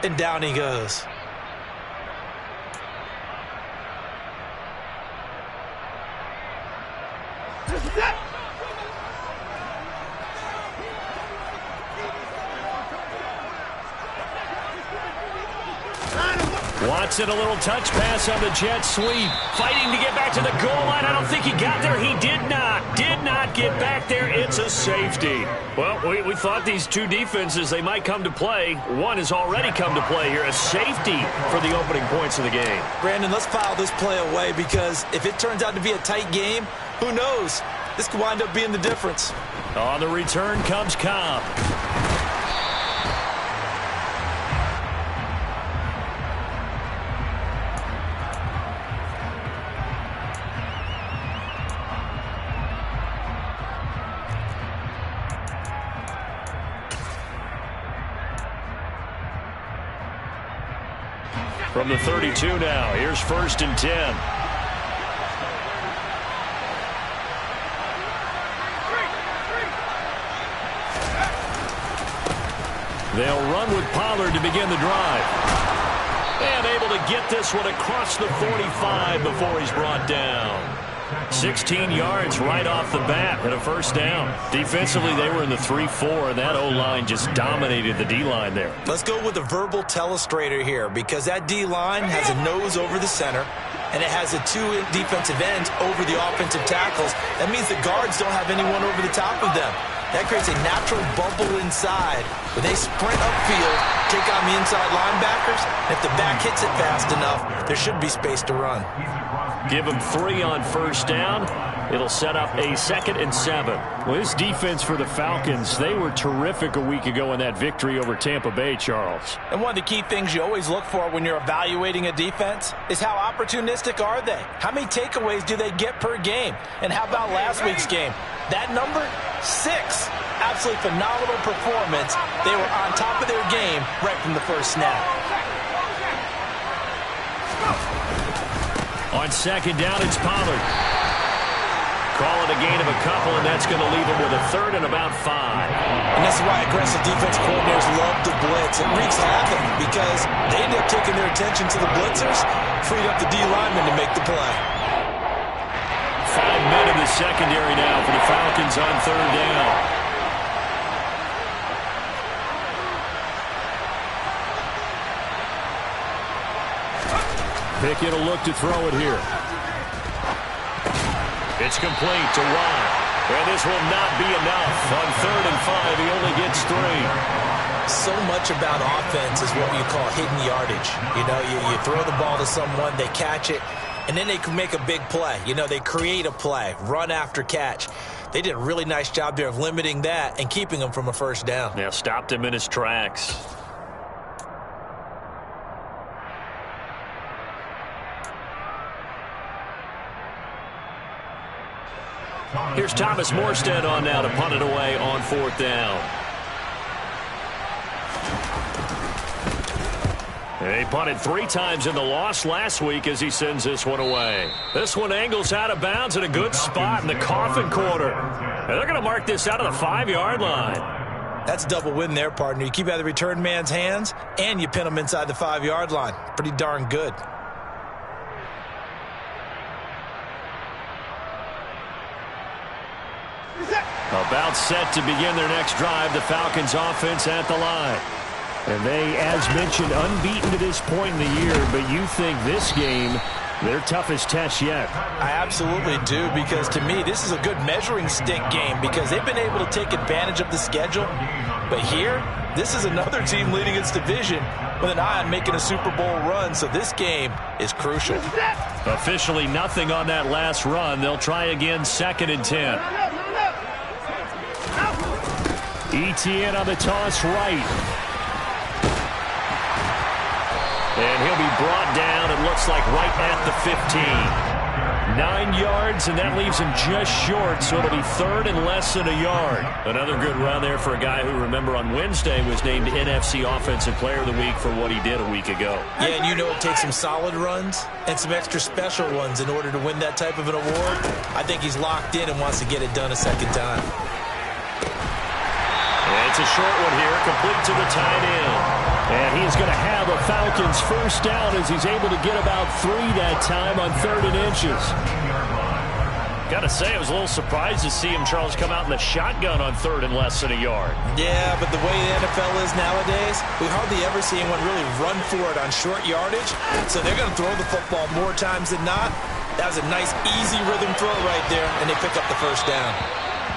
And down he goes. Watson, a little touch pass on the jet sweep. Fighting to get back to the goal line. I don't think he got there. He did not. Did not get back there. It's a safety. Well, we thought these two defenses, they might come to play. One has already come to play here. A safety for the opening points of the game. Brandon, let's file this play away because if it turns out to be a tight game, who knows? This could wind up being the difference. On the return comes Cobb. From the 32 now, here's 1st and 10. They'll run with Pollard to begin the drive. And able to get this one across the 45 before he's brought down. 16 yards right off the bat and a 1st down. Defensively, they were in the 3-4, and that O-line just dominated the D-line there. Let's go with a verbal telestrator here because that D-line has a nose over the center, and it has a 2 defensive ends over the offensive tackles. That means the guards don't have anyone over the top of them. That creates a natural bubble inside where they sprint upfield, take on the inside linebackers. If the back hits it fast enough, there should be space to run. Give them 3 on 1st down. It'll set up a 2nd and 7. Well, this defense for the Falcons, they were terrific a week ago in that victory over Tampa Bay, Charles. And one of the key things you always look for when you're evaluating a defense is how opportunistic are they? How many takeaways do they get per game? And how about last week's game? That number, 6. Absolutely phenomenal performance. They were on top of their game right from the first snap. On 2nd down, it's Pollard. Call it a gain of a couple, and that's going to leave him with a 3rd and about 5. And that's why aggressive defense coordinators love to blitz. It wreaks havoc because they end up taking their attention to the blitzers, freed up the D linemen to make the play. 5 men in the secondary now for the Falcons on 3rd down. Pickett will look to throw it here. It's complete to Watt. And this will not be enough. On 3rd and 5, he only gets 3. So much about offense is what you call hidden yardage. You know, you throw the ball to someone, they catch it, and then they can make a big play. You know, they create a play, run after catch. They did a really nice job there of limiting that and keeping him from a 1st down. Now stopped him in his tracks. Here's Thomas Morstead on now to punt it away on 4th down. They punted 3 times in the loss last week as he sends this one away. This one angles out of bounds in a good spot in the coffin corner. And they're going to mark this out of the 5-yard line. That's a double win there, partner. You keep out of the return man's hands, and you pin him inside the 5-yard line. Pretty darn good. About set to begin their next drive, the Falcons offense at the line. And they, as mentioned, unbeaten to this point in the year, but you think this game, their toughest test yet. I absolutely do, because to me, this is a good measuring stick game because they've been able to take advantage of the schedule. But here, this is another team leading its division with an eye on making a Super Bowl run, so this game is crucial. Officially nothing on that last run. They'll try again, 2nd and 10. ETN on the toss right. And he'll be brought down, it looks like right at the 15. 9 yards, and that leaves him just short, so it'll be 3rd and less than a yard. Another good run there for a guy who, remember, on Wednesday was named NFC Offensive Player of the Week for what he did a week ago. Yeah, and you know it takes some solid runs and some extra special ones in order to win that type of an award. I think he's locked in and wants to get it done a 2nd time. And it's a short one here, complete to the tight end. And he is going to have a Falcons first down as he's able to get about 3 that time on 3rd and inches. Got to say, I was a little surprised to see him, Charles, come out in the shotgun on 3rd and less than a yard. Yeah, but the way the NFL is nowadays, we hardly ever see anyone really run for it on short yardage. So they're going to throw the football more times than not. That was a nice, easy rhythm throw right there, and they pick up the first down.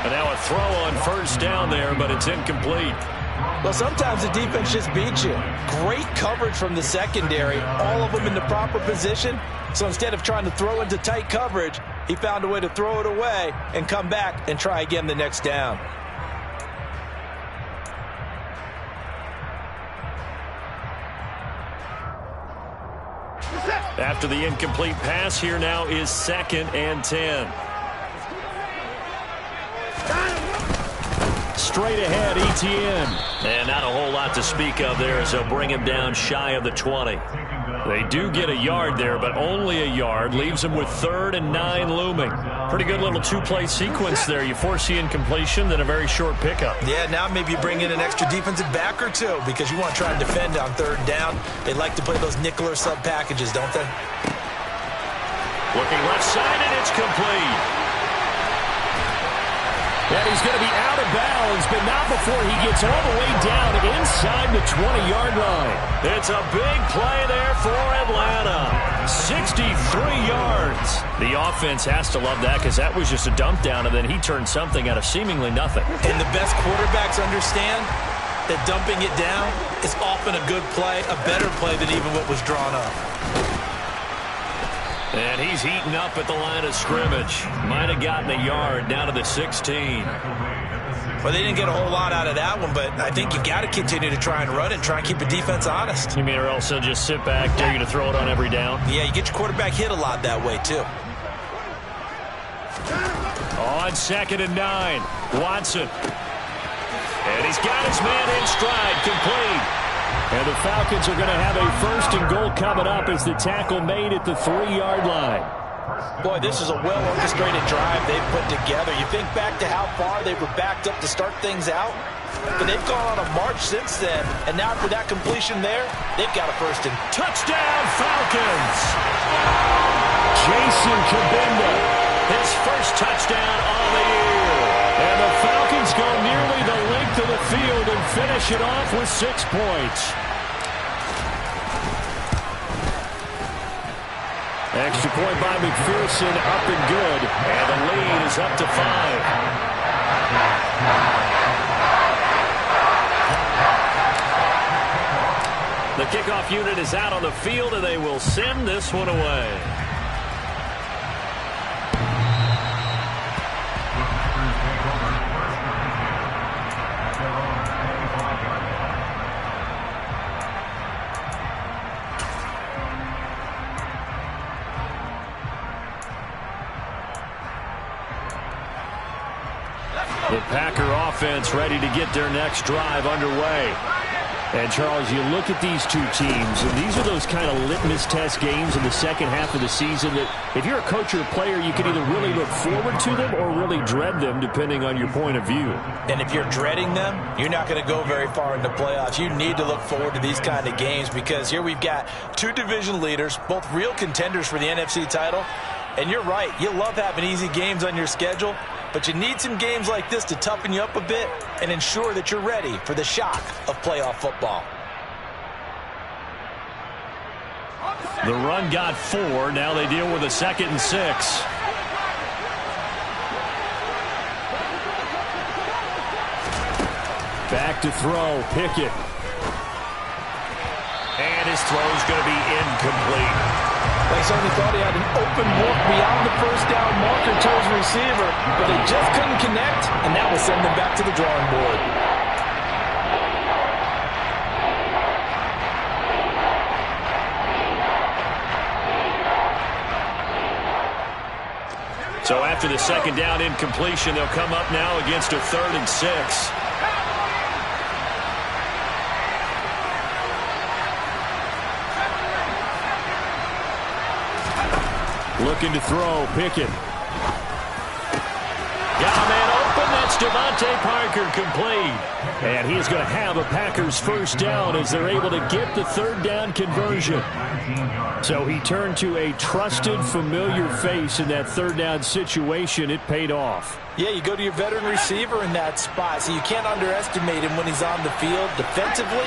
And now a throw on first down there, but it's incomplete. Well, sometimes the defense just beats you. Great coverage from the secondary, all of them in the proper position. So instead of trying to throw into tight coverage, he found a way to throw it away and come back and try again the next down. After the incomplete pass, here now is 2nd and 10. Straight ahead, Etienne. And not a whole lot to speak of there as they'll bring him down shy of the 20. They do get a yard there, but only a yard. Leaves them with 3rd and 9 looming. Pretty good little 2-play sequence there. You force the incompletion, then a very short pickup. Yeah, now maybe you bring in an extra defensive back or two because you want to try and defend on 3rd down. They like to play those nickel or sub packages, don't they? Looking left side, and it's complete. And he's going to be out of bounds, but not before he gets all the way down inside the 20-yard line. It's a big play there for Atlanta. 63 yards. The offense has to love that because that was just a dump down, and then he turned something out of seemingly nothing. And the best quarterbacks understand that dumping it down is often a good play, a better play than even what was drawn up. And he's heating up at the line of scrimmage. Might have gotten a yard down to the 16. Well, they didn't get a whole lot out of that one, but I think you've got to continue to try and run it and try and keep the defense honest. You mean or else they'll just sit back, dare you to throw it on every down? Yeah, you get your quarterback hit a lot that way, too. On 2nd and 9, Watson. And he's got his man in stride, complete. And the Falcons are going to have a 1st and goal coming up as the tackle made at the 3-yard line. Boy, this is a well-orchestrated drive they've put together. You think back to how far they were backed up to start things out, but they've gone on a march since then. And now for that completion there, they've got a 1st and... Touchdown, Falcons! Jason Kabinda, his first touchdown on the year. And the Falcons go nearly the length of the field and finish it off with 6 points. Extra point by McPherson, up and good. And the lead is up to 5. The kickoff unit is out on the field, and they will send this one away. The Packer offense ready to get their next drive underway. And, Charles, you look at these two teams, and these are those kind of litmus test games in the second half of the season that if you're a coach or a player, you can either really look forward to them or really dread them, depending on your point of view. And if you're dreading them, you're not going to go very far in the playoffs. You need to look forward to these kind of games because here we've got 2 division leaders, both real contenders for the NFC title. And you're right, you love having easy games on your schedule, but you need some games like this to toughen you up a bit and ensure that you're ready for the shock of playoff football. The run got 4. Now they deal with a 2nd and 6. Back to throw, Pickett. And his throw is going to be incomplete. They certainly thought he had an open look beyond the first down marker to his receiver, but they just couldn't connect, and that will send them back to the drawing board. So after the 2nd down incompletion, they'll come up now against a 3rd and 6. Looking to throw, Pickett. Got a man open, that's It's Devontae Parker complete. And he's going to have a Packers first down as they're able to get the third down conversion. So he turned to a trusted, familiar face in that third down situation. It paid off. Yeah, you go to your veteran receiver in that spot, so you can't underestimate him when he's on the field defensively.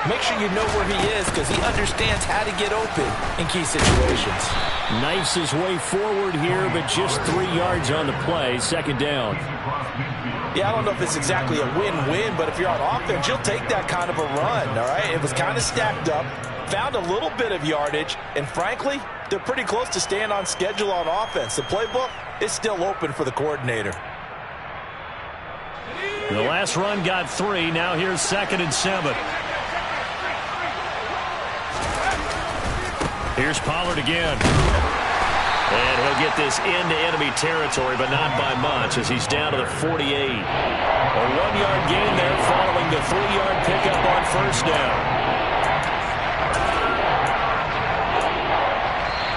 Make sure you know where he is because he understands how to get open in key situations. Knifes his way forward here, but just 3 yards on the play. Second down. Yeah, I don't know if it's exactly a win-win, but if you're on offense, you'll take that kind of a run, all right? It was kind of stacked up, found a little bit of yardage, and frankly, they're pretty close to staying on schedule on offense. The playbook is still open for the coordinator. The last run got 3. Now here's 2nd and 7. Here's Pollard again. And he'll get this into enemy territory, but not by much as he's down to the 48. A 1-yard gain there following the 3-yard pickup on first down.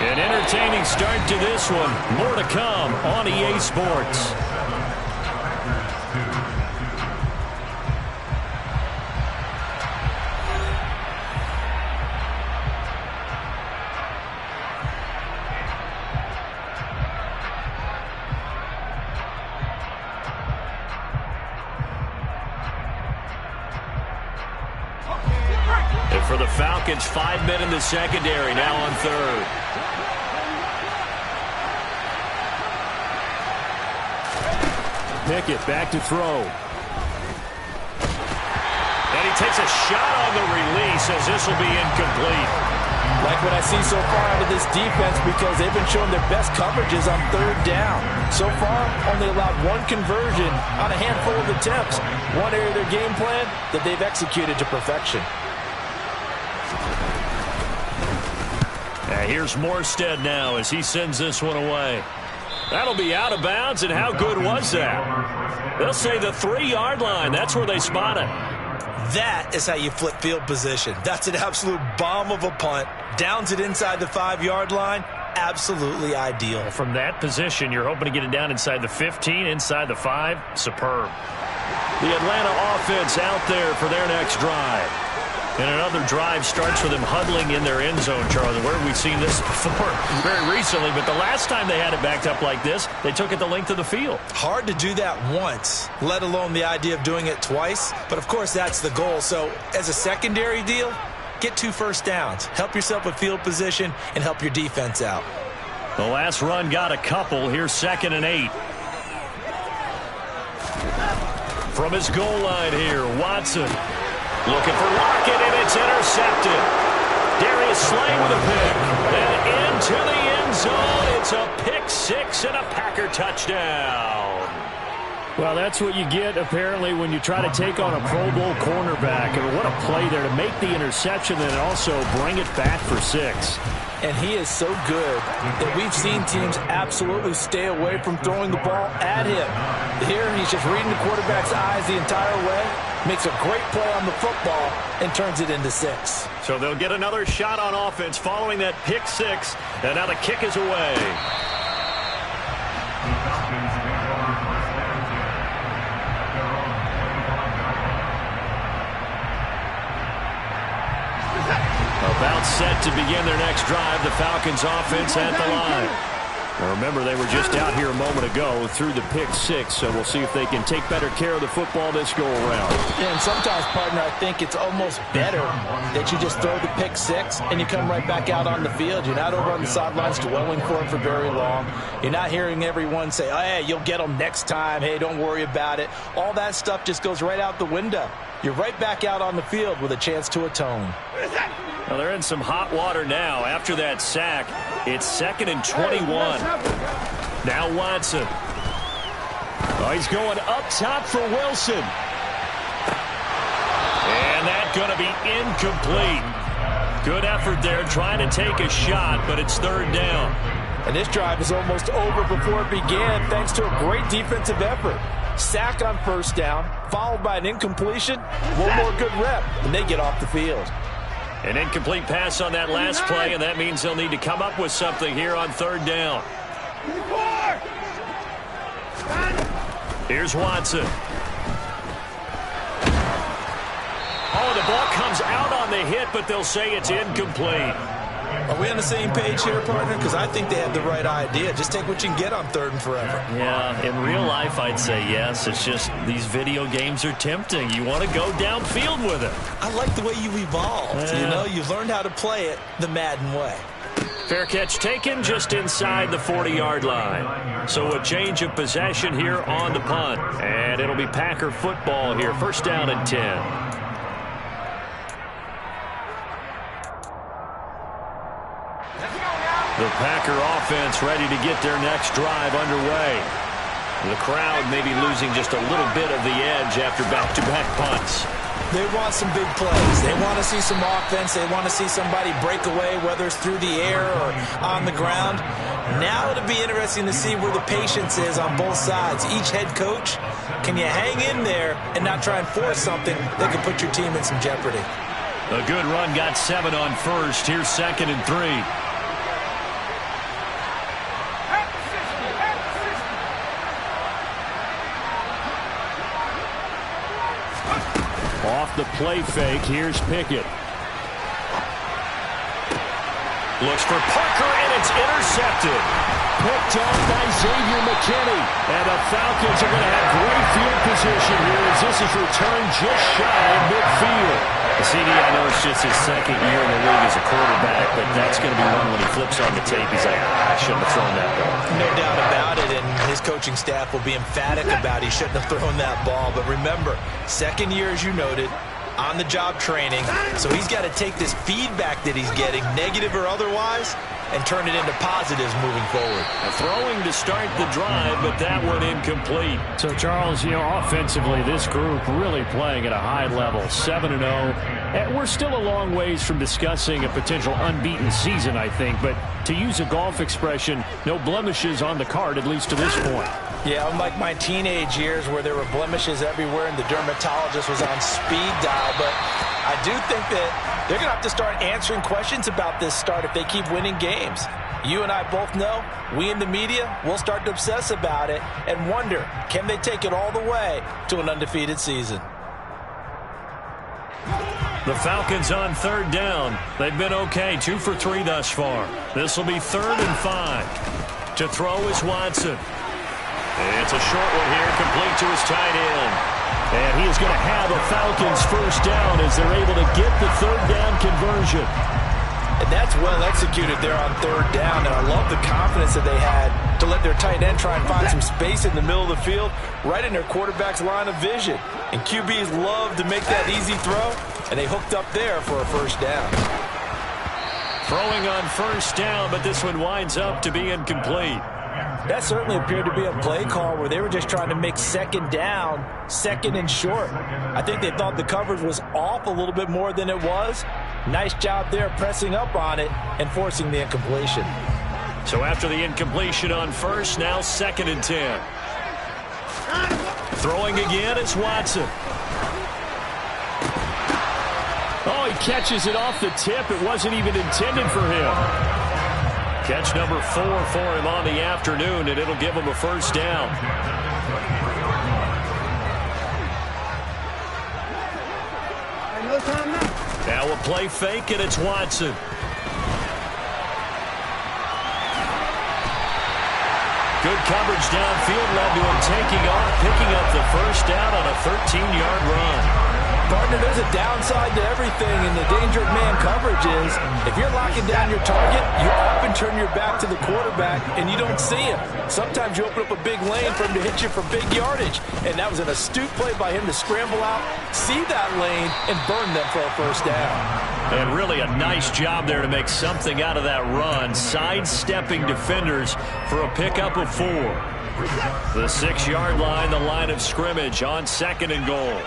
An entertaining start to this one. More to come on EA Sports. For the Falcons, 5 men in the secondary, now on third. Pickett back to throw. And he takes a shot on the release as this will be incomplete. Like what I see so far out of this defense because they've been showing their best coverages on third down. So far, only allowed 1 conversion on a handful of attempts. One area of their game plan that they've executed to perfection. Here's Morstead now as he sends this one away. That'll be out of bounds, and how good was that? They'll say the 3-yard line. That's where they spot it. That is how you flip field position. That's an absolute bomb of a punt. Downs it inside the 5-yard line. Absolutely ideal. From that position, you're hoping to get it down inside the 15, inside the 5. Superb. The Atlanta offense out there for their next drive. And another drive starts with them huddling in their end zone, Charlie. Where have we seen this before? Very recently, but the last time they had it backed up like this, they took it the length of the field. Hard to do that once, let alone the idea of doing it twice. But, of course, that's the goal. So, as a secondary deal, get 2 first downs. Help yourself with field position and help your defense out. The last run got a couple. Here's 2nd and 8. From his goal line here, Watson. Looking for Lockett, and it's intercepted. Darius Slay with a pick. And into the end zone. It's a pick 6 and a Packer touchdown. Well, that's what you get, apparently, when you try to take on a Pro Bowl cornerback. I mean, what a play there to make the interception and also bring it back for 6. And he is so good that we've seen teams absolutely stay away from throwing the ball at him. Here, he's just reading the quarterback's eyes the entire way, makes a great play on the football, and turns it into 6. So they'll get another shot on offense following that pick 6, and now the kick is away. About set to begin their next drive, the Falcons offense at the line. Now remember, they were just out here a moment ago through the pick 6, so we'll see if they can take better care of the football this go-around. Yeah, and sometimes, partner, I think it's almost better that you just throw the pick 6 and you come right back out on the field. You're not over on the sidelines dwelling for him for very long. You're not hearing everyone say, oh, hey, you'll get them next time. Hey, don't worry about it. All that stuff just goes right out the window. You're right back out on the field with a chance to atone. Well, they're in some hot water now. After that sack, it's 2nd and 21. Now Watson. Oh, he's going up top for Wilson. And that's going to be incomplete. Good effort there trying to take a shot, but it's 3rd down. And this drive is almost over before it began thanks to a great defensive effort. Sack on first down, followed by an incompletion. One more good rep, and they get off the field. An incomplete pass on that last play, and that means they'll need to come up with something here on 3rd down. Here's Watson. Oh, the ball comes out on the hit, but they'll say it's incomplete. Are we on the same page here, partner? Because I think they have the right idea. Just take what you can get on 3rd and forever. Yeah, in real life, I'd say yes. It's just these video games are tempting. You want to go downfield with it. I like the way you evolved. You know, you've learned how to play it the Madden way. Fair catch taken just inside the 40-yard line. So a change of possession here on the punt. And it'll be Packer football here. 1st down and 10. The Packer offense ready to get their next drive underway. The crowd maybe losing just a little bit of the edge after back-to-back punts. They want some big plays. They want to see some offense. They want to see somebody break away, whether it's through the air or on the ground. Now it'll be interesting to see where the patience is on both sides. Each head coach, can you hang in there and not try and force something that could put your team in some jeopardy? A good run got 7 on 1st. Here's 2nd and 3. Off the play fake, here's Pickett. Looks for Parker, and it's intercepted. Picked off by Xavier McKinney. And the Falcons are going to have great field position here as this is returned just shy of midfield. CD, I know it's just his 2nd year in the league as a quarterback, but that's going to be one when he flips on the tape. He's like, I shouldn't have thrown that ball. No doubt about it, and his coaching staff will be emphatic about he shouldn't have thrown that ball. But remember, 2nd year, as you noted, on-the-job training, so he's got to take this feedback that he's getting, negative or otherwise, and turn it into positives moving forward. Throwing to start the drive, but that one incomplete. So, Charles, you know, offensively, this group really playing at a high level, 7-0. And we're still a long ways from discussing a potential unbeaten season, I think, but to use a golf expression, no blemishes on the card, at least to this point. Yeah, unlike my teenage years where there were blemishes everywhere and the dermatologist was on speed dial, but I do think that they're going to have to start answering questions about this start if they keep winning games. You and I both know, we in the media, will start to obsess about it and wonder, can they take it all the way to an undefeated season? The Falcons on 3rd down. They've been okay, 2 for 3 thus far. This will be 3rd and 5. To throw is Watson. It's a short one here, complete to his tight end. And he is going to have a Falcons 1st down as they're able to get the 3rd down conversion. And that's well executed there on 3rd down. And I love the confidence that they had to let their tight end try and find some space in the middle of the field, right in their quarterback's line of vision. And QBs love to make that easy throw, and they hooked up there for a 1st down. Throwing on 1st down, but this one winds up to be incomplete. That certainly appeared to be a play call where they were just trying to make 2nd down, 2nd and short. I think they thought the coverage was off a little bit more than it was. Nice job there pressing up on it and forcing the incompletion. So after the incompletion on 1st, now 2nd and 10. Throwing again is Watson. Oh, he catches it off the tip. It wasn't even intended for him. Catch number 4 for him on the afternoon, and it'll give him a 1st down. Now a play fake, and it's Watson. Good coverage downfield led to him taking off, picking up the 1st down on a 13-yard run. Partner, there's a downside to everything, and the danger of man coverage is if you're locking down your target, you often turn your back to the quarterback and you don't see him. Sometimes you open up a big lane for him to hit you for big yardage, and that was an astute play by him to scramble out, see that lane, and burn them for a 1st down. And really a nice job there to make something out of that run, sidestepping defenders for a pickup of 4. The 6-yard line, the line of scrimmage on 2nd and goal.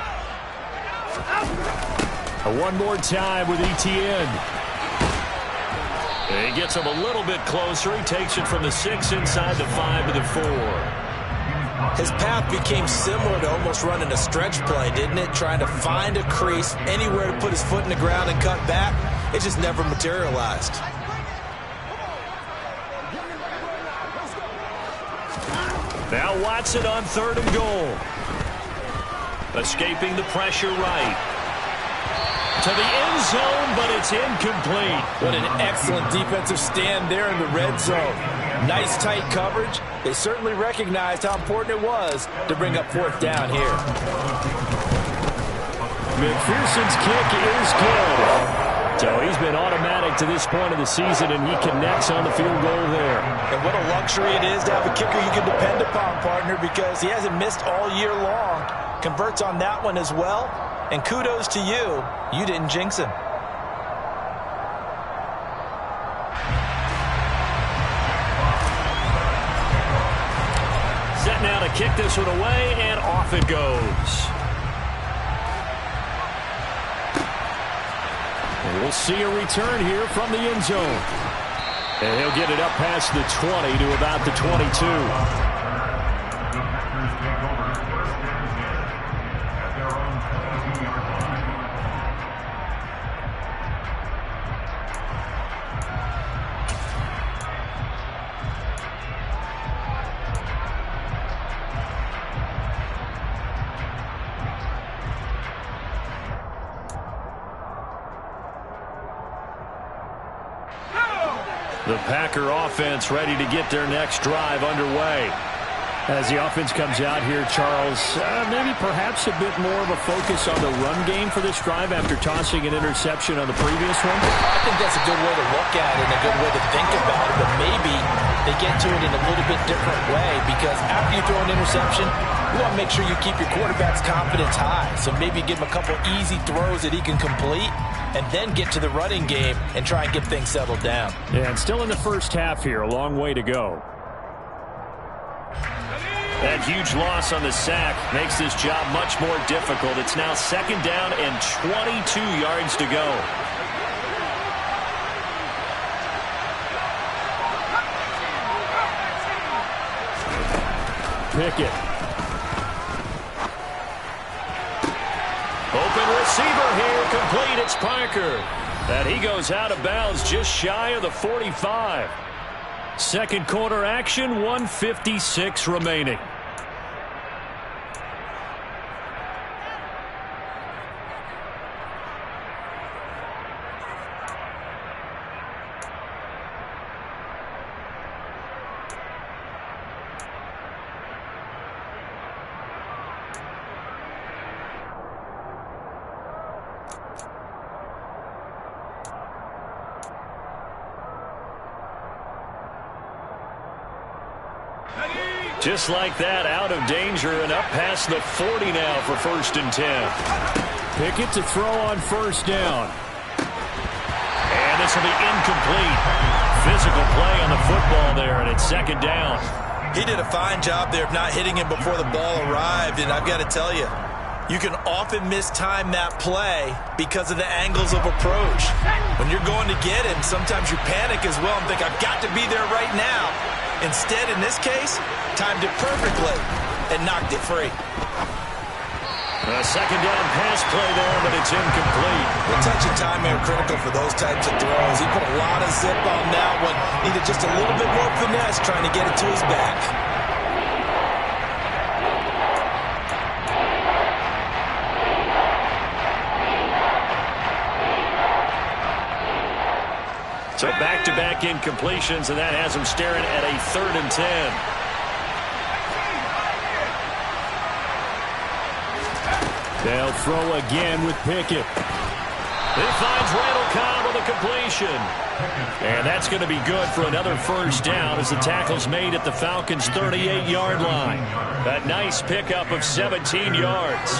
One more time with Etienne. He gets him a little bit closer. He takes it from the 6 inside the 5 to the 4. His path became similar to almost running a stretch play, didn't it? Trying to find a crease, anywhere to put his foot in the ground and cut back. It just never materialized. Now Watson on 3rd and goal. Escaping the pressure right. To the end zone, but it's incomplete. What an excellent defensive stand there in the red zone. Nice tight coverage. They certainly recognized how important it was to bring up 4th down here. McPherson's kick is good. So he's been automatic to this point of the season, and he connects on the field goal there. And what a luxury it is to have a kicker you can depend upon, partner, because he hasn't missed all year long. Converts on that one as well. And kudos to you. You didn't jinx him. Set now to kick this one away, and off it goes. And we'll see a return here from the end zone. And he'll get it up past the 20 to about the 22. The Packer offense ready to get their next drive underway. As the offense comes out here, Charles, maybe perhaps a bit more of a focus on the run game for this drive after tossing an interception on the previous one? I think that's a good way to look at it and a good way to think about it, but maybe they get to it in a little bit different way, because after you throw an interception, you want to make sure you keep your quarterback's confidence high. So maybe give him a couple easy throws that he can complete, and then get to the running game and try and get things settled down. Yeah, and still in the first half here, a long way to go. That huge loss on the sack makes this job much more difficult. It's now 2nd down and 22 yards to go. Pickett. Open receiver here, complete. It's Parker. And he goes out of bounds just shy of the 45. Second quarter action, 1:56 remaining. Just like that, out of danger and up past the 40 now for 1st and 10. Pickett to throw on 1st down. And this will be incomplete. Physical play on the football there, and it's 2nd down. He did a fine job there of not hitting him before the ball arrived, and I've got to tell you, you can often mistime that play because of the angles of approach. When you're going to get him, sometimes you panic as well and think, I've got to be there right now. Instead, in this case, timed it perfectly and knocked it free. A 2nd down pass play there, but it's incomplete. The touch and timing are critical for those types of throws. He put a lot of zip on that one. Needed just a little bit more finesse trying to get it to his back. So back-to-back incompletions, and that has him staring at a 3rd and 10. They'll throw again with Pickett. He finds Randall Cobb with a completion. And that's going to be good for another 1st down as the tackle's made at the Falcons' 38-yard line. A nice pickup of 17 yards.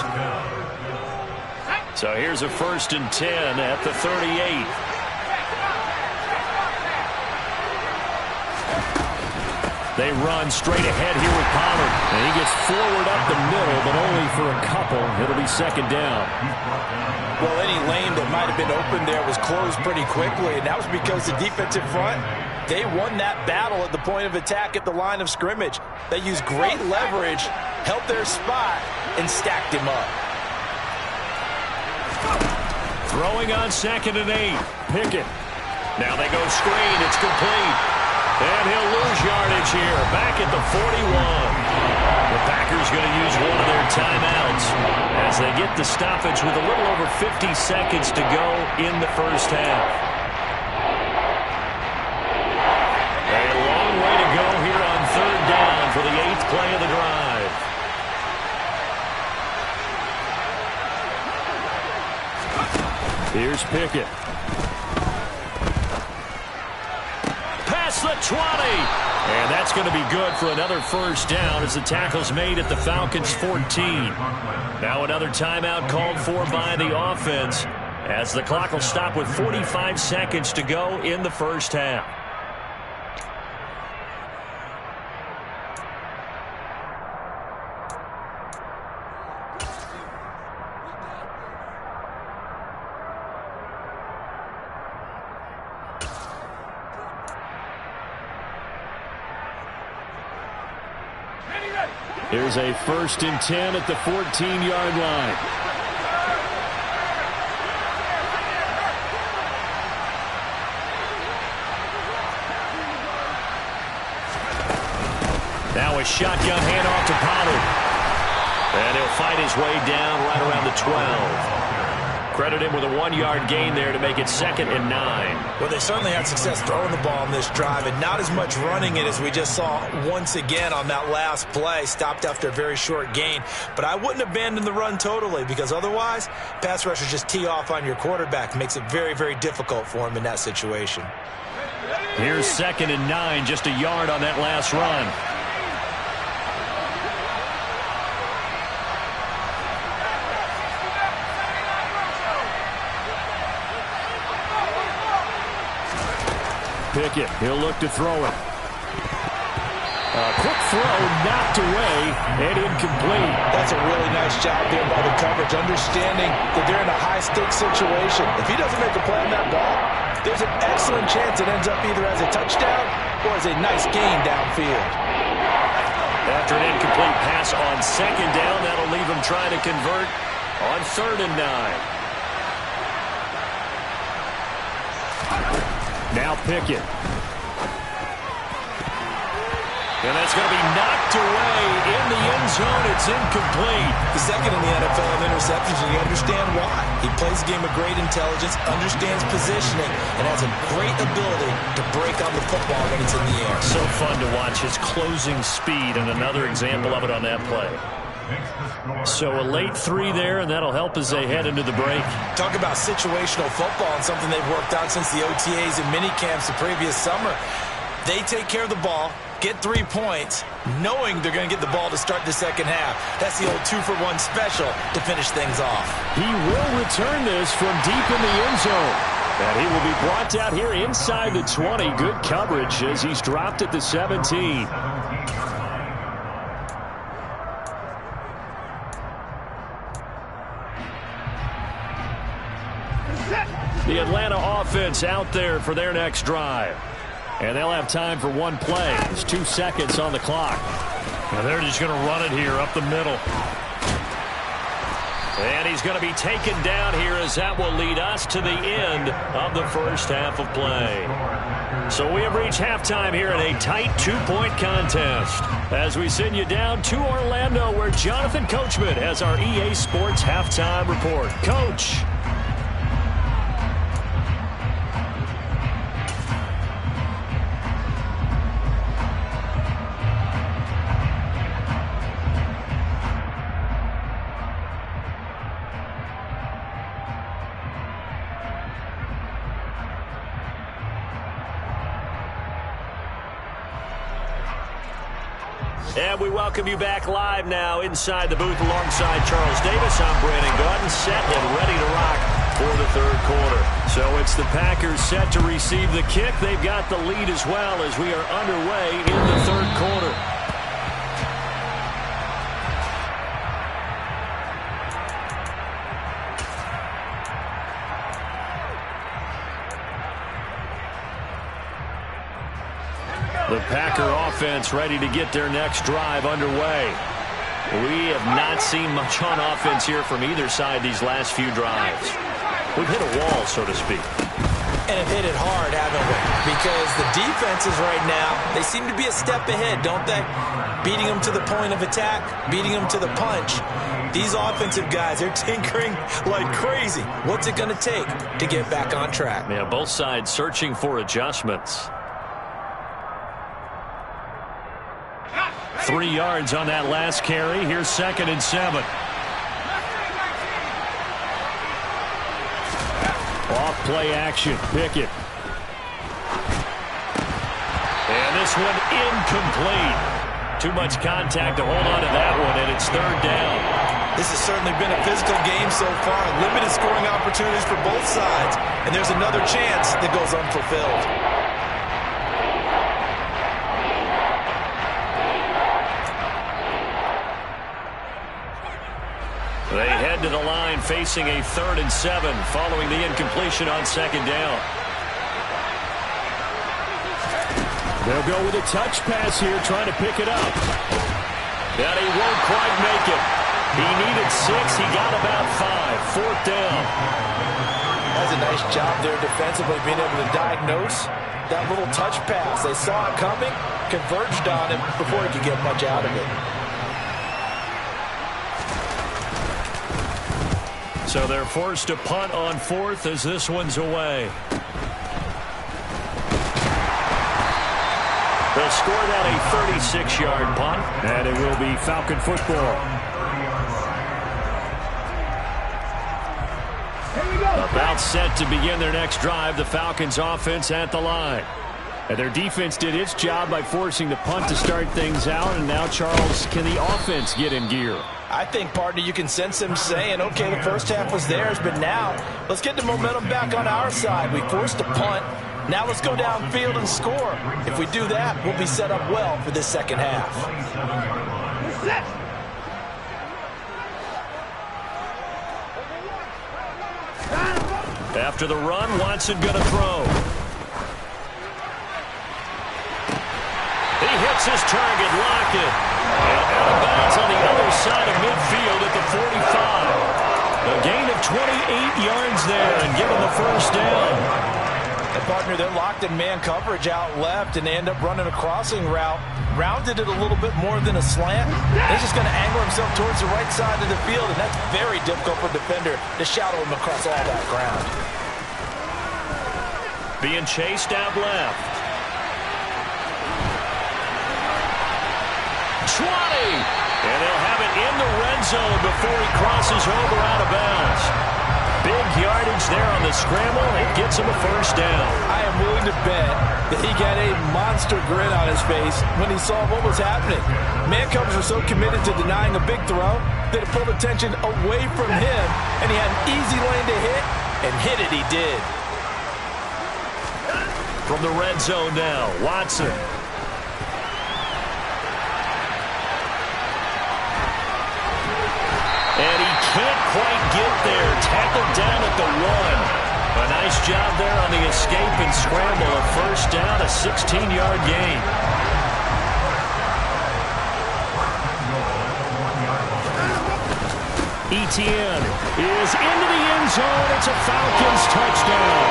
So here's a 1st and 10 at the 38. They run straight ahead here with Pollard. And he gets forward up the middle, but only for a couple. It'll be 2nd down. Well, any lane that might have been open there was closed pretty quickly, and that was because the defensive front, they won that battle at the point of attack at the line of scrimmage. They used great leverage, held their spot, and stacked him up. Throwing on 2nd and 8. Pickett. Now they go screen. It's complete. And he'll lose yardage here, back at the 41. The Packers going to use one of their timeouts as they get the stoppage with a little over 50 seconds to go in the first half. A long way to go here on third down for the 8th play of the drive. Here's Pickett. Past the 20. And that's going to be good for another first down as the tackle's made at the Falcons' 14. Now another timeout called for by the offense as the clock will stop with 45 seconds to go in the first half. Here's a 1st and 10 at the 14-yard line. Now a shotgun handoff to Pollard. And he'll fight his way down right around the 12. Credit him with a 1-yard gain there to make it 2nd and 9. Well, they certainly had success throwing the ball on this drive and not as much running it as we just saw once again on that last play. Stopped after a very short gain. But I wouldn't abandon the run totally because otherwise, pass rushers just tee off on your quarterback. Makes it very, very difficult for him in that situation. Here's 2nd and 9, just a yard on that last run. Pickett, he'll look to throw it. A quick throw knocked away and incomplete. That's a really nice job there by the coverage, understanding that they're in a high-stakes situation. If he doesn't make a play on that ball, there's an excellent chance it ends up either as a touchdown or as a nice gain downfield. After an incomplete pass on 2nd down, that'll leave him trying to convert on 3rd and 9. Now Pickett. And that's going to be knocked away in the end zone. It's incomplete. The 2nd in the NFL in interceptions, and you understand why. He plays a game of great intelligence, understands positioning, and has a great ability to break on the football when it's in the air. So fun to watch his closing speed, and another example of it on that play. So a late 3 there, and that'll help as they head into the break. Talk about situational football and something they've worked out since the OTAs and mini camps the previous summer. They take care of the ball, get 3 points, knowing they're going to get the ball to start the second half. That's the old 2-for-1 special to finish things off. He will return this from deep in the end zone. And he will be brought down here inside the 20. Good coverage as he's dropped at the 17. The Atlanta offense out there for their next drive. And they'll have time for 1 play. There's 2 seconds on the clock. And they're just going to run it here up the middle. And he's going to be taken down here as that will lead us to the end of the first half of play. So we have reached halftime here in a tight 2-point contest. As we send you down to Orlando where Jonathan Coachman has our EA Sports halftime report. Coach. And we welcome you back live now inside the booth alongside Charles Davis. I'm Brandon Gaudin, set and ready to rock for the 3rd quarter. So it's the Packers set to receive the kick. They've got the lead as well as we are underway in the 3rd quarter. The Packer offense ready to get their next drive underway. We have not seen much on offense here from either side these last few drives. We've hit a wall, so to speak. And have hit it hard, haven't we? because the defenses right now, they seem to be a step ahead, don't they? Beating them to the point of attack, beating them to the punch. These offensive guys, they're tinkering like crazy. What's it going to take to get back on track? Yeah, both sides searching for adjustments. 3 yards on that last carry. Here's 2nd and 7. Off play action. Pickett. And this one incomplete. Too much contact to hold on to that one, and it's 3rd down. This has certainly been a physical game so far. Limited scoring opportunities for both sides. And there's another chance that goes unfulfilled. They head to the line facing a 3rd and 7 following the incompletion on 2nd down. They'll go with a touch pass here, trying to pick it up. And he won't quite make it. He needed 6. He got about 5. 4th down. That's a nice job there defensively, being able to diagnose that little touch pass. They saw it coming, converged on him before he could get much out of it. So they're forced to punt on 4th as this one's away. They'll score that a 36-yard punt. And it will be Falcon football. About set to begin their next drive, the Falcons offense at the line. And their defense did its job by forcing the punt to start things out. And now, Charles, can the offense get in gear? I think, partner, you can sense them saying, okay, the first half was theirs, but now let's get the momentum back on our side. We forced a punt. Now let's go downfield and score. If we do that, we'll be set up well for this second half. After the run, Watson going to throw. He hits his target, Lockett. And out of bounds on the other side of midfield at the 45. A gain of 28 yards there and give him the first down. And partner, they're locked in man coverage out left, and they end up running a crossing route. Rounded it a little bit more than a slant. He's just going to angle himself towards the right side of the field, and that's very difficult for a defender to shadow him across all that ground. Being chased out left. 20! And they'll have it in the red zone before he crosses over out of bounds. Big yardage there on the scramble. It gets him a first down. I am willing to bet that he got a monster grin on his face when he saw what was happening. Man coverage was so committed to denying a big throw that it pulled attention away from him, and he had an easy lane to hit, and hit it he did. From the red zone now, Watson. And he can't quite get there. Tackled down at the 1. A nice job there on the escape and scramble. A first down, a 16-yard gain. Etienne is into the end zone. It's a Falcons touchdown.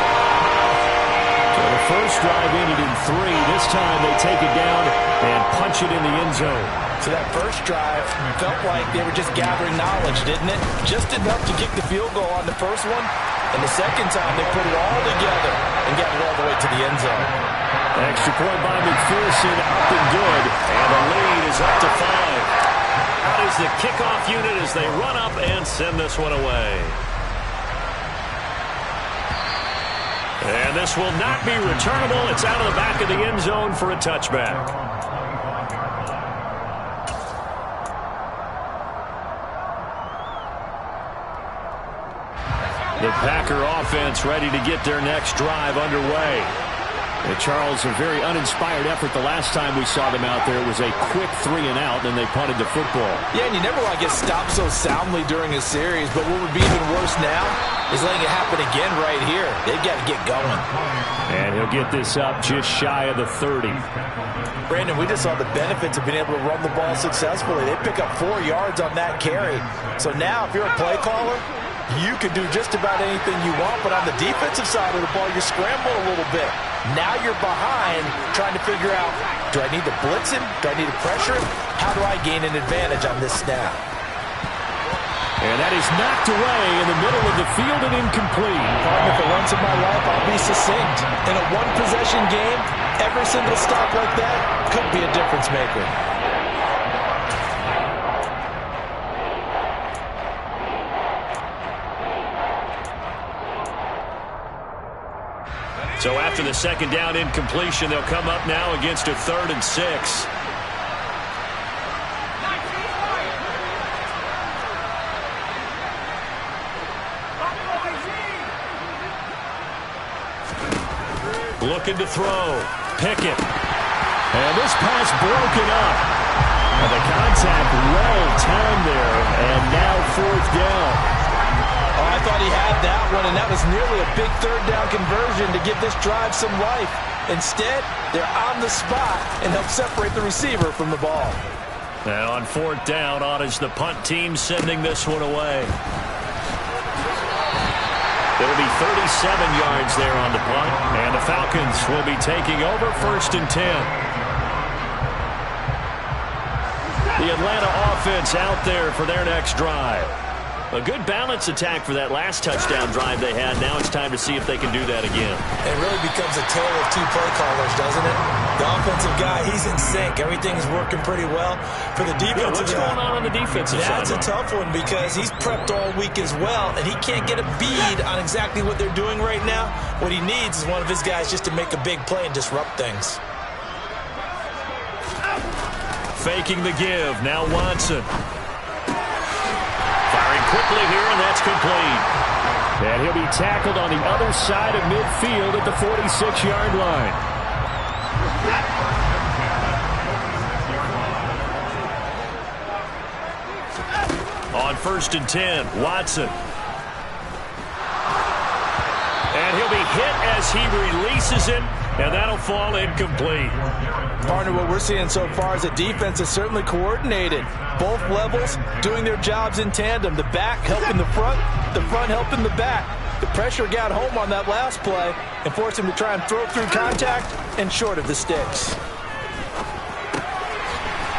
So the first drive ended in 3. This time they take it down and punch it in the end zone. So that first drive felt like they were just gathering knowledge, didn't it? Just enough to kick the field goal on the first one. And the second time, they put it all together and got it all the way to the end zone. Extra point by McPherson, up and good. And the lead is up to 5. Out is the kickoff unit as they run up and send this one away. And this will not be returnable. It's out of the back of the end zone for a touchback. The Packer offense ready to get their next drive underway. And Charles, a very uninspired effort the last time we saw them out there. It was a quick 3 and out, and they punted the football. Yeah, and you never want to get stopped so soundly during a series, but what would be even worse now is letting it happen again right here. They've got to get going. And he'll get this up just shy of the 30. Brandon, we just saw the benefits of being able to run the ball successfully. They pick up 4 yards on that carry. So now, if you're a play caller, You can do just about anything you want, but on the defensive side of the ball, you're scrambling a little bit. Now you're behind, trying to figure out, do I need to blitz him? Do I need to pressure him? How do I gain an advantage on this snap? And that is knocked away in the middle of the field and incomplete. Partner, for once in my life, I'll be succinct. In a one-possession game, every single stop like that could be a difference maker. So after the second down incompletion, they'll come up now against a 3rd and 6. Looking to throw. Pickett. And this pass broken up. And the contact well timed there. And now 4th down. Oh, I thought he had that one, and that was nearly a big 3rd down conversion to give this drive some life. Instead, they're on the spot and help separate the receiver from the ball. And on 4th down, on is the punt team sending this one away. It'll be 37 yards there on the punt, and the Falcons will be taking over 1st and 10. The Atlanta offense out there for their next drive. A good balance attack for that last touchdown drive they had. Now it's time to see if they can do that again. It really becomes a tale of two play callers, doesn't it? The offensive guy, he's in sync. Everything's working pretty well. For the defensive guy, what's going on the defensive side? That's a tough one because he's prepped all week as well, and he can't get a bead on exactly what they're doing right now. What he needs is one of his guys just to make a big play and disrupt things. Faking the give. Now Watson. Quickly here, and that's complete. And he'll be tackled on the other side of midfield at the 46-yard line. On 1st and 10, Watson. And he'll be hit as he releases it, and that'll fall incomplete. Partner, what we're seeing so far is the defense is certainly coordinated. Both levels doing their jobs in tandem. The back helping the front helping the back. The pressure got home on that last play and forced him to try and throw through contact and short of the sticks.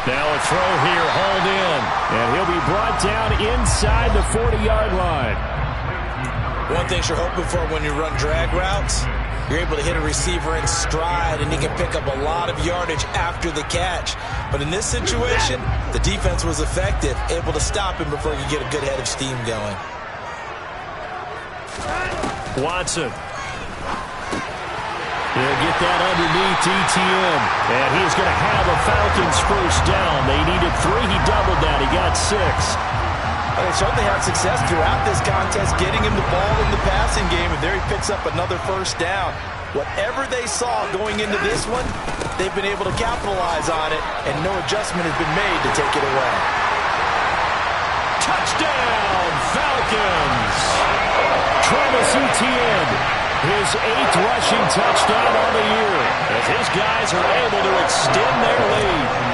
Now a throw here, hauled in. And he'll be brought down inside the 40-yard line. One thing you're hoping for when you run drag routes, you're able to hit a receiver in stride, and he can pick up a lot of yardage after the catch. But in this situation, the defense was effective, able to stop him before he could get a good head of steam going. Watson. He'll get that underneath ETN. And he's going to have a Falcons 1st down. They needed 3. He doubled that. He got 6. They certainly had success throughout this contest, getting him the ball in the passing game, and there he picks up another 1st down. Whatever they saw going into this one, they've been able to capitalize on it, and no adjustment has been made to take it away. Touchdown, Falcons! Travis Etienne, his 8th rushing touchdown on the year, as his guys are able to extend their lead.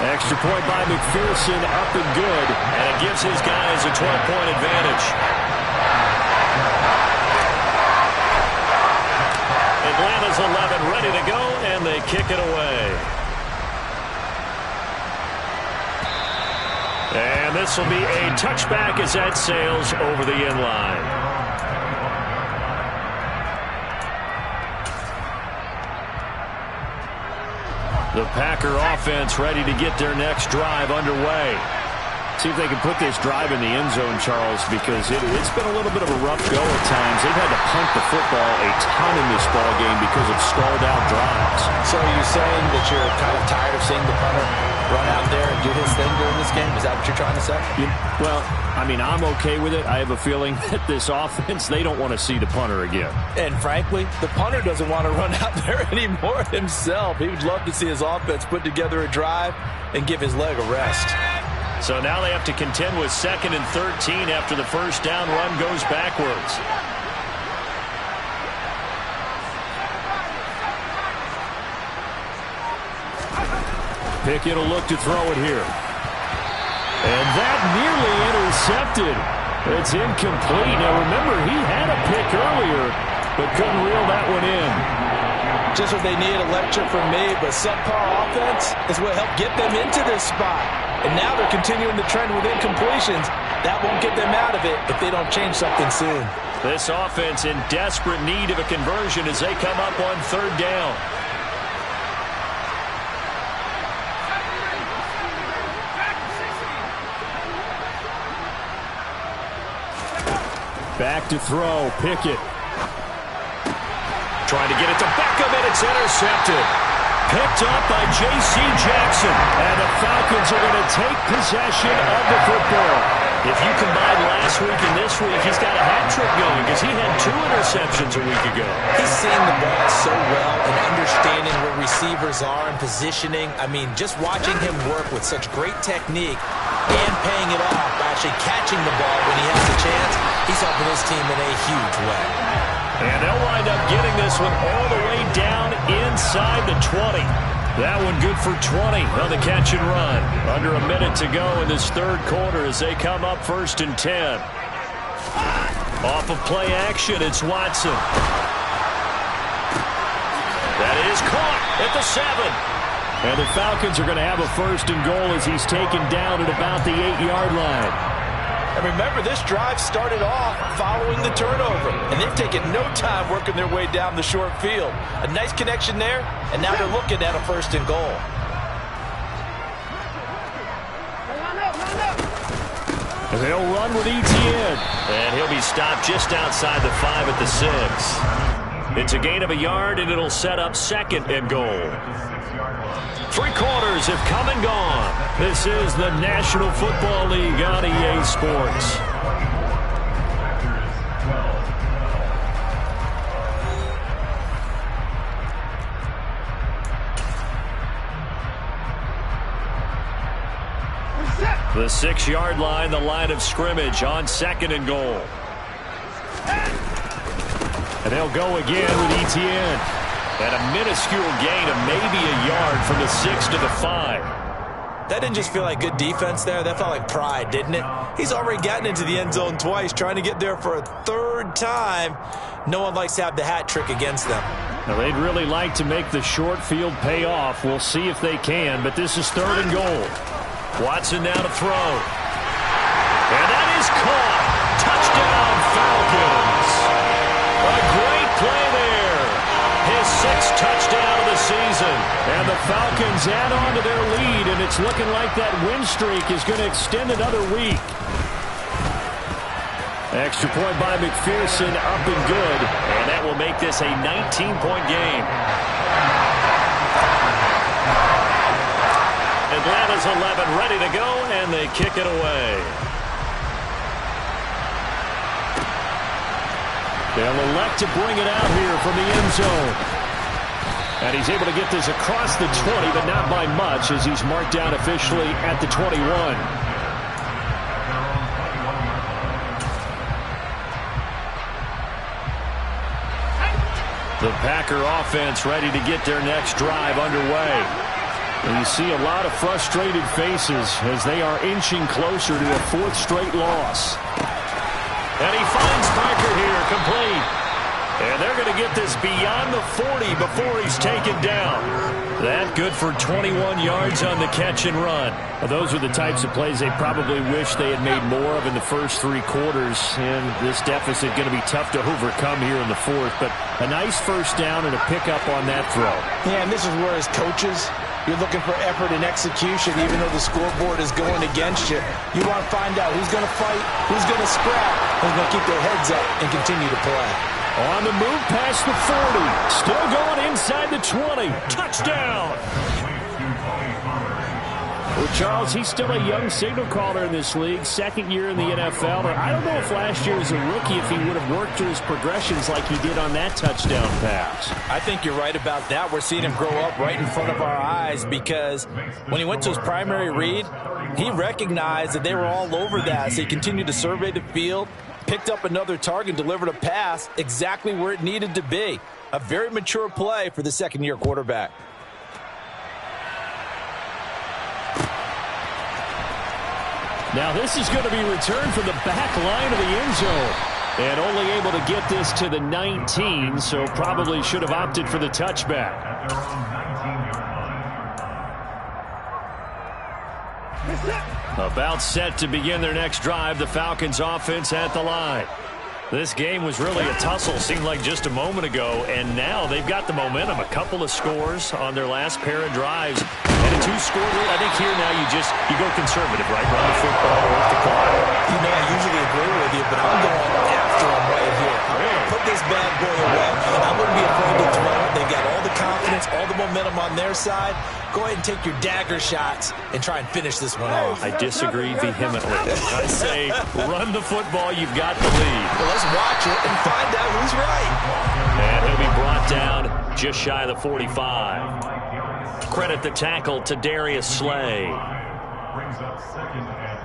Extra point by McPherson, up and good. And it gives his guys a 12-point advantage. Atlanta's 11 ready to go, and they kick it away. And this will be a touchback as that sails over the end line. The Packer offense ready to get their next drive underway. See if they can put this drive in the end zone, Charles, because it's been a little bit of a rough go at times. They've had to punt the football a ton in this ball game because of stalled out drives. So are you saying that you're kind of tired of seeing the punter run out there and do his thing during this game? Is that what you're trying to say? Well, I mean, I'm okay with it. I have a feeling that this offense, they don't want to see the punter again. And frankly, the punter doesn't want to run out there anymore himself. He would love to see his offense put together a drive and give his leg a rest. So now they have to contend with 2nd and 13 after the 1st down run goes backwards. Pickett will look to throw it here. And that nearly intercepted. It's incomplete. Now, remember, he had a pick earlier, but couldn't reel that one in. Just what they need, a lecture from me, but subpar offense is what helped get them into this spot. And now they're continuing the trend with incompletions. That won't get them out of it if they don't change something soon. This offense in desperate need of a conversion as they come up on third down. Back to throw, Pickett. Trying to get it to Beckham, and it's intercepted. Picked up by J.C. Jackson. And the Falcons are going to take possession of the football. If you combine last week and this week, he's got a hat trick going because he had 2 interceptions a week ago. He's seeing the ball so well and understanding where receivers are and positioning. I mean, just watching him work with such great technique and paying it off by actually catching the ball when he has a chance, he's helping his team in a huge way. And they'll wind up getting this one all the way down inside the 20. That one good for 20 on the catch and run. Under a minute to go in this third quarter as they come up 1st and 10. Off of play action, it's Watson. That is caught at the 7. And the Falcons are going to have a 1st and goal as he's taken down at about the 8-yard line. And remember, this drive started off following the turnover. And they've taken no time working their way down the short field. A nice connection there, and now they're looking at a 1st and goal. They'll run with Etienne. And he'll be stopped just outside the 5 at the 6. It's a gain of a yard, and it'll set up 2nd and goal. 3 quarters have come and gone. This is the National Football League on EA Sports. The 6-yard line, the line of scrimmage on 2nd and goal. And they'll go again with Etienne. And a minuscule gain of maybe a yard from the 6 to the 5. That didn't just feel like good defense there. That felt like pride, didn't it? He's already gotten into the end zone twice, trying to get there for a 3rd time. No one likes to have the hat trick against them. Now, they'd really like to make the short field pay off. We'll see if they can, but this is 3rd and goal. Watson now to throw. And that is caught. Touchdown, Falcons. A great play there. His 6th touchdown of the season. And the Falcons add on to their lead, and it's looking like that win streak is going to extend another week. Extra point by McPherson, up and good. And that will make this a 19-point game. Atlanta's 11 ready to go, and they kick it away. They'll elect to bring it out here from the end zone. And he's able to get this across the 20, but not by much as he's marked down officially at the 21. The Packer offense ready to get their next drive underway. And you see a lot of frustrated faces as they are inching closer to a 4th straight loss. And he finds Parker here, complete. And they're going to get this beyond the 40 before he's taken down. That good for 21 yards on the catch and run. Well, those are the types of plays they probably wish they had made more of in the first 3 quarters. And this deficit going to be tough to overcome here in the 4th. But a nice first down and a pickup on that throw. Yeah, and this is where as coaches, you're looking for effort and execution, even though the scoreboard is going against you. You want to find out who's going to fight, who's going to scrap, who's going to keep their heads up and continue to play. On the move past the 40. Still going inside the 20. Touchdown! Well, Charles, he's still a young signal caller in this league. 2nd year in the NFL. But I don't know if last year as a rookie if he would have worked through his progressions like he did on that touchdown pass. I think you're right about that. We're seeing him grow up right in front of our eyes because when he went to his primary read, he recognized that they were all over that. So he continued to survey the field, picked up another target, delivered a pass exactly where it needed to be. A very mature play for the 2nd-year quarterback. Now this is going to be returned from the back line of the end zone. And only able to get this to the 19, so probably should have opted for the touchback. About set to begin their next drive, the Falcons offense at the line. This game was really a tussle, seemed like just a moment ago, and now they've got the momentum. A couple of scores on their last pair of drives. And a two-score lead. I think here now you go conservative, right? Run the football, work the clock. You know, I usually agree with you, but I'm going after him right here. I'm going to put this bad boy away. I wouldn't be afraid to throw it. They've got all the confidence, all the momentum on their side. Go ahead and take your dagger shots and try and finish this one off. I disagree vehemently. I say run the football. You've got the lead. Well, let's watch it and find out who's right. And he'll be brought down just shy of the 45. Credit the tackle to Darius Slay.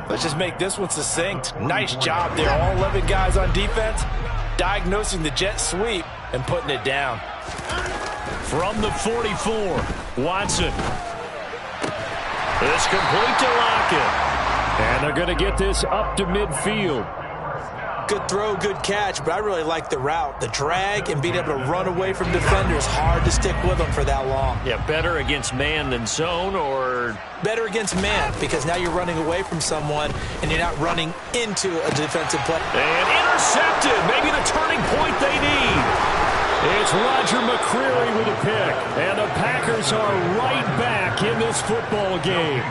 Let's just make this one succinct. Nice job there. All 11 guys on defense diagnosing the jet sweep and putting it down. From the 44, Watson. It's complete to Lockett. And they're going to get this up to midfield. Good throw, good catch, but I really like the route. The drag and being able to run away from defenders. Hard to stick with them for that long. Yeah, better against man than zone, or? Better against man, because now you're running away from someone and you're not running into a defensive play. And intercepted. Maybe the turning point they need. It's Roger McCreary with a pick. And the Packers are right back in this football game.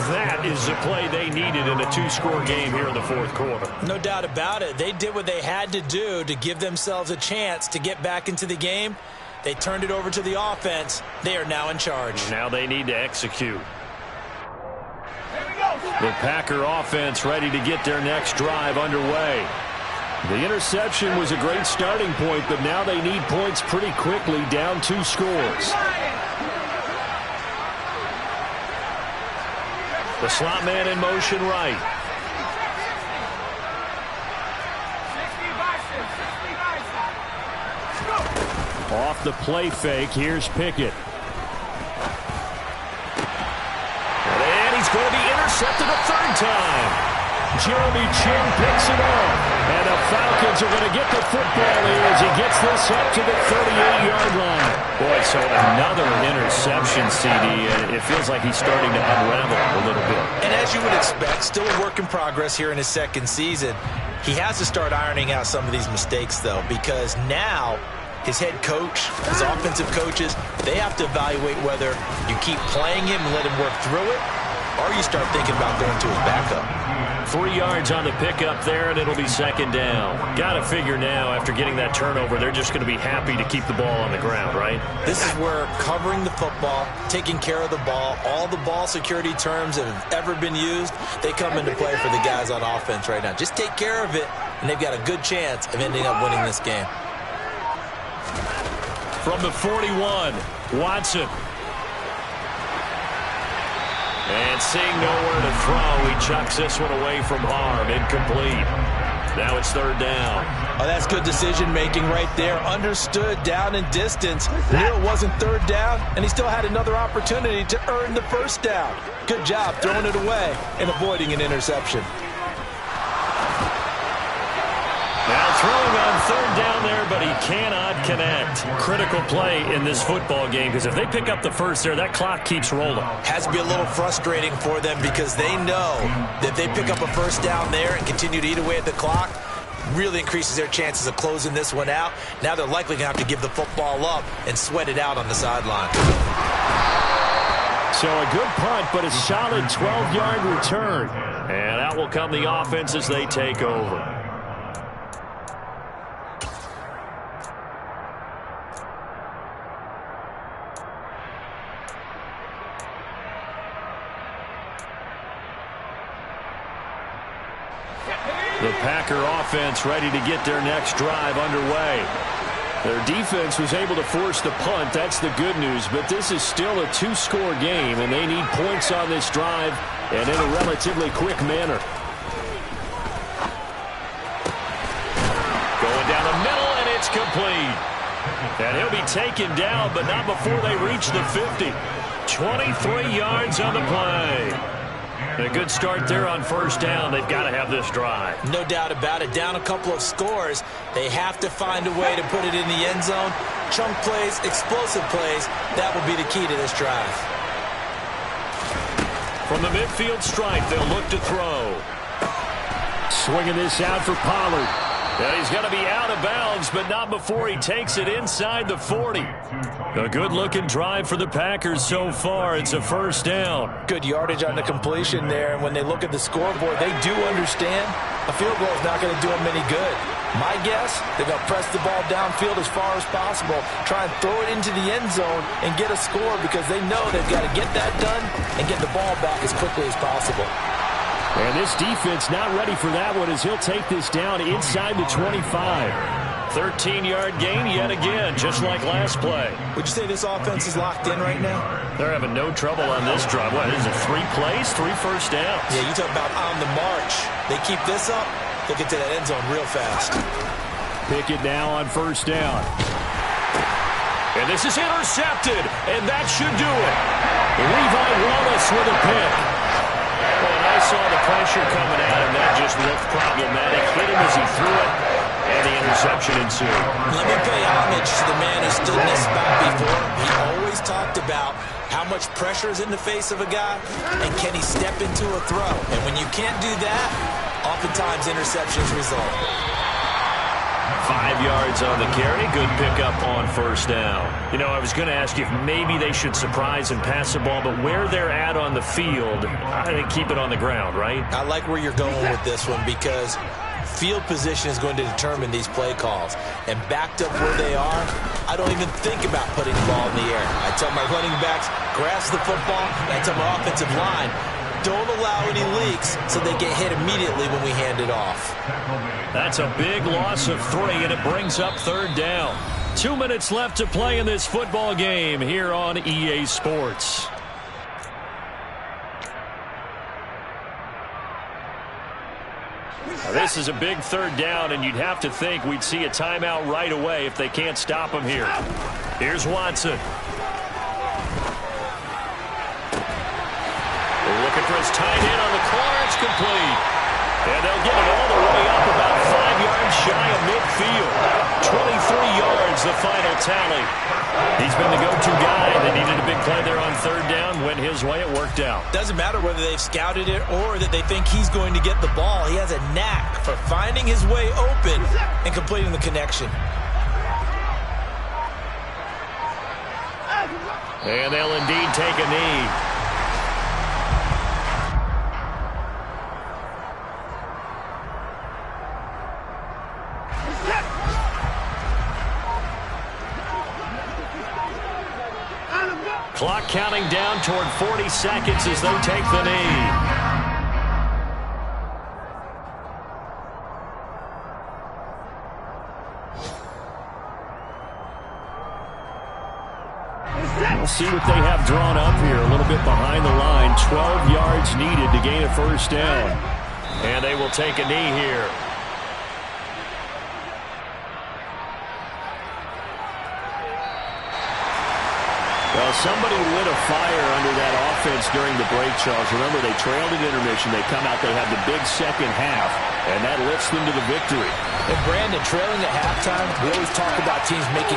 That is the play they needed in a two-score game here in the fourth quarter. No doubt about it. They did what they had to do to give themselves a chance to get back into the game. They turned it over to the offense. They are now in charge. Now they need to execute. The Packer offense ready to get their next drive underway. The interception was a great starting point, but now they need points pretty quickly, down 2 scores. The slot man in motion right. Off the play fake, here's Pickett. And he's going to be intercepted a third time. Jeremy Chin picks it up. And the Falcons are going to get the football here as he gets this up to the 38-yard line. Boy, so another interception, CD. And it feels like he's starting to unravel a little bit. And as you would expect, still a work in progress here in his second season. He has to start ironing out some of these mistakes, though, because now his head coach, his offensive coaches, they have to evaluate whether you keep playing him and let him work through it, or you start thinking about going to his backup. 3 yards on the pickup there, and it'll be second down. Got to figure now, after getting that turnover, they're just going to be happy to keep the ball on the ground, right? This is where covering the football, taking care of the ball, all the ball security terms that have ever been used, they come into play for the guys on offense right now. Just take care of it, and they've got a good chance of ending up winning this game. From the 41, Watson. And seeing nowhere to throw, he chucks this one away from harm. Incomplete. Now it's third down. Oh, that's good decision-making right there. Understood down and distance. Knew it wasn't third down, and he still had another opportunity to earn the first down. Good job throwing it away and avoiding an interception. Now throwing on third down there, but he cannot connect. Critical play in this football game, because if they pick up the first there, that clock keeps rolling. Has to be a little frustrating for them, because they know that if they pick up a first down there and continue to eat away at the clock, really increases their chances of closing this one out. Now they're likely going to have to give the football up and sweat it out on the sideline. So a good punt, but a solid 12-yard return. And out will come the offense as they take over. The Packer offense ready to get their next drive underway. Their defense was able to force the punt. That's the good news. But this is still a 2-score game, and they need points on this drive and in a relatively quick manner. Going down the middle, and it's complete. And he'll be taken down, but not before they reach the 50. 23 yards on the play. A good start there on first down. They've got to have this drive. No doubt about it. Down a couple of scores. They have to find a way to put it in the end zone. Chunk plays, explosive plays. That will be the key to this drive. From the midfield stripe, they'll look to throw. Swinging this out for Pollard. And he's going to be out of bounds, but not before he takes it inside the 40. A good-looking drive for the Packers so far. It's a first down. Good yardage on the completion there. And when they look at the scoreboard, they do understand a field goal is not going to do them any good. My guess, they're going to press the ball downfield as far as possible, try and throw it into the end zone and get a score because they know they've got to get that done and get the ball back as quickly as possible. And this defense not ready for that one as he'll take this down inside the 25. 13-yard gain yet again, just like last play. Would you say this offense is locked in right now? They're having no trouble on this drive. What is it, 3 plays, 3 first downs? Yeah, you talk about on the march. They keep this up, they'll get to that end zone real fast. Pick it now on first down. And this is intercepted, and that should do it. Levi Wallace with a pick. Well, and I saw the pressure coming at him. That just looked problematic. Hit him as he threw it, and the interception ensued. Let me pay homage to the man who stood in this spot before. He always talked about how much pressure is in the face of a guy, and can he step into a throw. And when you can't do that, oftentimes interceptions result. 5 yards on the carry. Good pickup on first down. You know, I was going to ask you if maybe they should surprise and pass the ball, but where they're at on the field, I think keep it on the ground, right? I like where you're going with this one because field position is going to determine these play calls. And backed up where they are, I don't even think about putting the ball in the air. I tell my running backs, grasp the football, and I tell my offensive line, don't allow any leaks so they get hit immediately when we hand it off. That's a big loss of 3, and it brings up third down. 2 minutes left to play in this football game here on EA Sports. Now, this is a big third down, and you'd have to think we'd see a timeout right away if they can't stop him here. Here's Watson. Looking for his tight end on the corner. It's complete. And they'll get it all the way up about 5 yards shy of midfield. 23 yards, the final tally. He's been the go-to guy. They needed a big play there on third down. Went his way. It worked out. Doesn't matter whether they've scouted it or that they think he's going to get the ball. He has a knack for finding his way open and completing the connection. And they'll indeed take a knee. Clock counting down toward 40 seconds as they take the knee. We'll see what they have drawn up here. A little bit behind the line. 12 yards needed to gain a first down. And they will take a knee here. Well, somebody lit a fire under that offense during the break, Charles. Remember, they trailed at intermission. They come out, they have the big second half, and that lifts them to the victory. And Brandon, trailing at halftime, we always talk about teams making